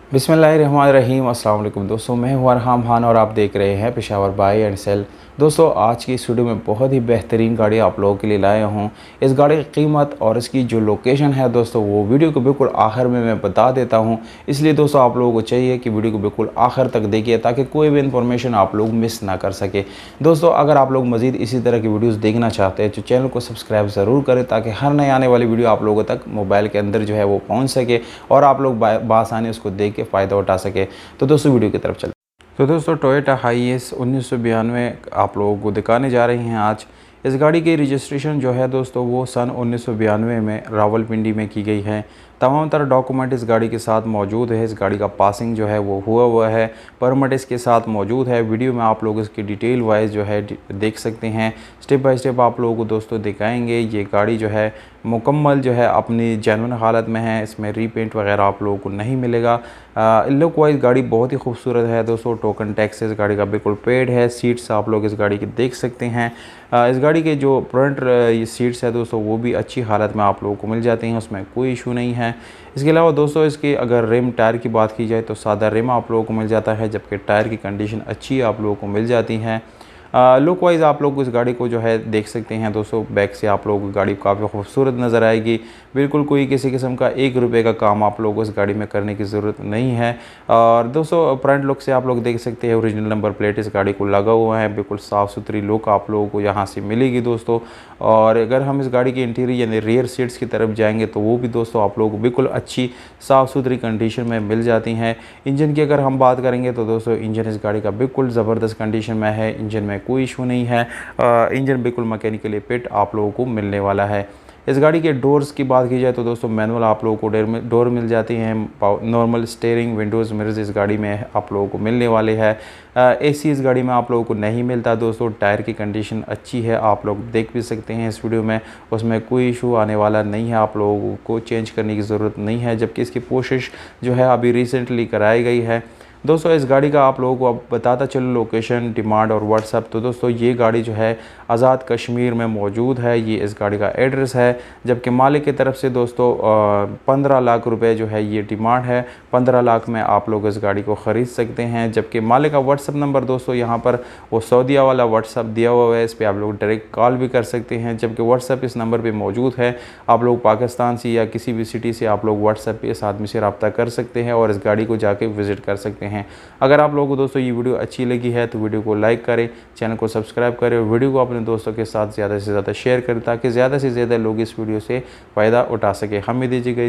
बिस्मिल्लाहिर्रहमानिर्रहीम। अस्सलाम वालेकुम दोस्तों, मैं हूं अरहम खान और आप देख रहे हैं पेशावर बाय एंड सेल। दोस्तों, आज की इस वीडियो में बहुत ही बेहतरीन गाड़ी आप लोगों के लिए लाया हूं। इस गाड़ी की कीमत और इसकी जो लोकेशन है दोस्तों, वो वीडियो को बिल्कुल आखिर में मैं बता देता हूं। इसलिए दोस्तों, आप लोगों को चाहिए कि वीडियो को बिल्कुल आखिर तक देखिए ताकि कोई भी इंफॉर्मेशन आप लोग मिस ना कर सके। दोस्तों, अगर आप लोग मज़ीद इसी तरह की वीडियोज़ देखना चाहते हैं तो चैनल को सब्सक्राइब ज़रूर करें ताकि हर नई आने वाली वीडियो आप लोगों तक मोबाइल के अंदर जो है वो पहुँच सके और आप लोग बासानी उसको देख के फ़ायदा उठा सके। तो दोस्तों, वीडियो की तरफ चलते हैं। तो दोस्तों, टोयोटा हाईएस 1992 आप लोगों को दिखाने जा रही हैं आज। इस गाड़ी की रजिस्ट्रेशन जो है दोस्तों, वो सन 1992 में रावलपिंडी में की गई है। तमाम तरह डॉक्यूमेंट इस गाड़ी के साथ मौजूद है। इस गाड़ी का पासिंग जो है वो हुआ है, परमिट इसके साथ मौजूद है। वीडियो में आप लोग इसकी डिटेल वाइज जो है देख सकते हैं। स्टेप बाय स्टेप आप लोगों को दोस्तों दिखाएंगे। ये गाड़ी जो है मुकम्मल जो है अपनी जेन्युइन हालत में है। इसमें रीपेंट वगैरह आप लोगों को नहीं मिलेगा। लुक वाइज गाड़ी बहुत ही खूबसूरत है दोस्तों। टोकन टैक्स इस गाड़ी का बिल्कुल पेड है। सीट्स आप लोग इस गाड़ी की देख सकते हैं। इस गाड़ी के जो फ्रंट ये सीट्स है दोस्तों, वो भी अच्छी हालत में आप लोगों को मिल जाती हैं, उसमें कोई इशू नहीं है। इसके अलावा दोस्तों, इसकी अगर रिम टायर की बात की जाए तो सादा रिम आप लोगों को मिल जाता है, जबकि टायर की कंडीशन अच्छी आप लोगों को मिल जाती है। लुक वाइज आप लोग इस गाड़ी को जो है देख सकते हैं दोस्तों। बैक से आप लोग गाड़ी काफ़ी खूबसूरत नज़र आएगी। बिल्कुल कोई किसी किस्म का 1 रुपये का काम आप लोगों को इस गाड़ी में करने की ज़रूरत नहीं है। और दोस्तों, फ्रंट लुक से आप लोग देख सकते हैं ओरिजिनल नंबर प्लेट इस गाड़ी को लगा हुआ है। बिल्कुल साफ़ सुथरी लुक आप लोगों को यहाँ से मिलेगी दोस्तों। और अगर हम इस गाड़ी के इंटीरियर यानी रियर सीट्स की तरफ जाएंगे तो वो भी दोस्तों आप लोगों को बिल्कुल अच्छी साफ़ सुथरी कंडीशन में मिल जाती हैं। इंजन की अगर हम बात करेंगे तो दोस्तों, इंजन इस गाड़ी का बिल्कुल ज़बरदस्त कंडीशन में है। इंजन में कोई इशू नहीं है। इंजन बिल्कुल मैकेनिकली फिट आप लोगों को मिलने वाला है। इस गाड़ी के डोर्स की बात की जाए तो दोस्तों, मैनुअल आप लोगों को डोर मिल जाती हैं। नॉर्मल स्टीयरिंग विंडोज़ मिरर्स इस गाड़ी में आप लोगों को मिलने वाले हैं। एसी इस गाड़ी में आप लोगों को नहीं मिलता दोस्तों। टायर की कंडीशन अच्छी है, आप लोग देख भी सकते हैं इस वीडियो में। उसमें कोई इशू आने वाला नहीं है, आप लोगों को चेंज करने की ज़रूरत नहीं है। जबकि इसकी कोशिश जो है अभी रिसेंटली कराई गई है दोस्तों। इस गाड़ी का आप लोगों को अब बताता चलो लोकेशन, डिमांड और व्हाट्सअप। तो दोस्तों, ये गाड़ी जो है आज़ाद कश्मीर में मौजूद है। ये इस गाड़ी का एड्रेस है। जबकि मालिक की तरफ से दोस्तों 15 लाख रुपए जो है ये डिमांड है। 15 लाख में आप लोग इस गाड़ी को ख़रीद सकते हैं। जबकि मालिक का व्हाट्सअप नंबर दोस्तों यहाँ पर वो सऊदीया वाला व्हाट्सअप दिया हुआ है। इस पर आप लोग डायरेक्ट कॉल भी कर सकते हैं। जबकि व्हाट्सअप इस नंबर पर मौजूद है। आप लोग पाकिस्तान से या किसी भी सिटी से आप लोग व्हाट्सअप पे इस आदमी से रब्ता कर सकते हैं और इस गाड़ी को जाके विज़िट कर सकते हैं। अगर आप लोगों को दोस्तों ये वीडियो अच्छी लगी है तो वीडियो को लाइक करें, चैनल को सब्सक्राइब करें और वीडियो को अपने दोस्तों के साथ ज़्यादा से ज़्यादा शेयर करें ताकि ज़्यादा से ज़्यादा लोग इस वीडियो से फ़ायदा उठा सकें। हमें दीजिएगा।